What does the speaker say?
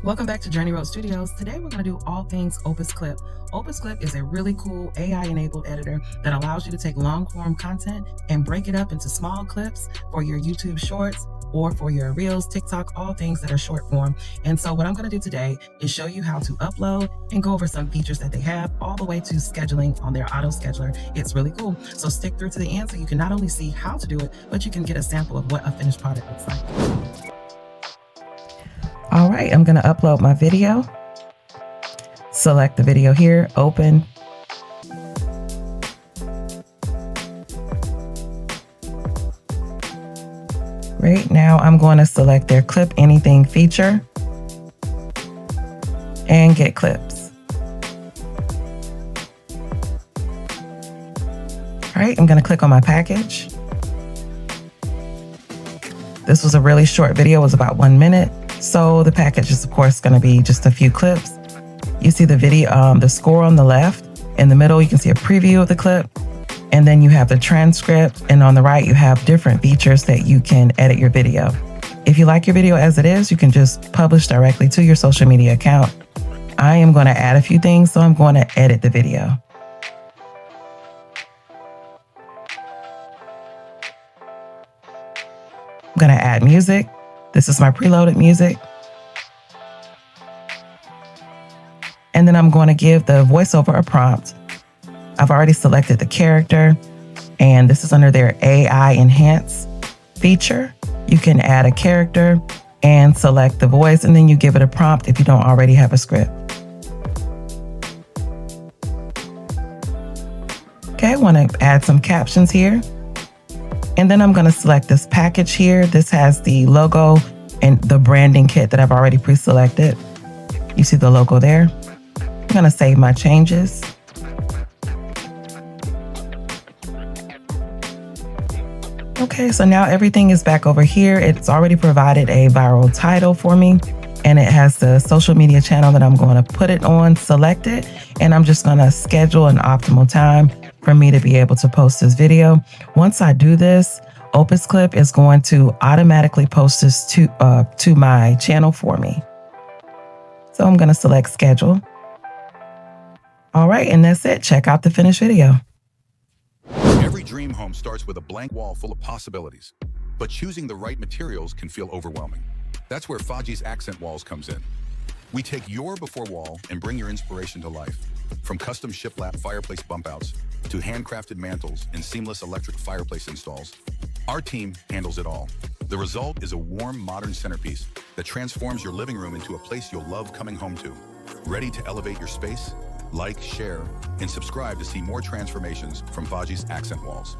Welcome back to Journey Road Studios. Today we're going to do all things OpusClip. OpusClip is a really cool AI-enabled editor that allows you to take long-form content and break it up into small clips for your YouTube Shorts or for your Reels, TikTok, all things that are short form. And so what I'm going to do today is show you how to upload and go over some features that they have, all the way to scheduling on their auto scheduler. It's really cool. So stick through to the end so you can not only see how to do it, but you can get a sample of what a finished product looks like. All right, I'm going to upload my video. Select the video here, open. Right now, I'm going to select their clip anything feature and get clips. All right, I'm going to click on my package. This was a really short video, it was about 1 minute. So the package is, of course, going to be just a few clips. You see the video, the score on the left. In the middle, you can see a preview of the clip. And then you have the transcript. And on the right, you have different features that you can edit your video. If you like your video as it is, you can just publish directly to your social media account. I am going to add a few things, so I'm going to edit the video. I'm going to add music. This is my preloaded music. And then I'm going to give the voiceover a prompt. I've already selected the character, and this is under their AI Enhance feature. You can add a character and select the voice, and then you give it a prompt if you don't already have a script. Okay, I want to add some captions here. And then I'm going to select this package here. This has the logo and the branding kit that I've already pre-selected. You see the logo there. I'm going to save my changes. Okay, so now everything is back over here. It's already provided a viral title for me, and it has the social media channel that I'm going to put it on, select it, and I'm just going to schedule an optimal time for me to be able to post this video. Once I do this, OpusClip is going to automatically post this to my channel for me. So I'm going to select schedule. All right, and that's it. Check out the finished video. Every dream home starts with a blank wall full of possibilities, but choosing the right materials can feel overwhelming. That's where Faji's Accent Walls comes in. We take your before wall and bring your inspiration to life. From custom shiplap fireplace bump outs to handcrafted mantles and seamless electric fireplace installs, our team handles it all. The result is a warm, modern centerpiece that transforms your living room into a place you'll love coming home to. Ready to elevate your space? Like, share, and subscribe to see more transformations from Faji's Accent Walls.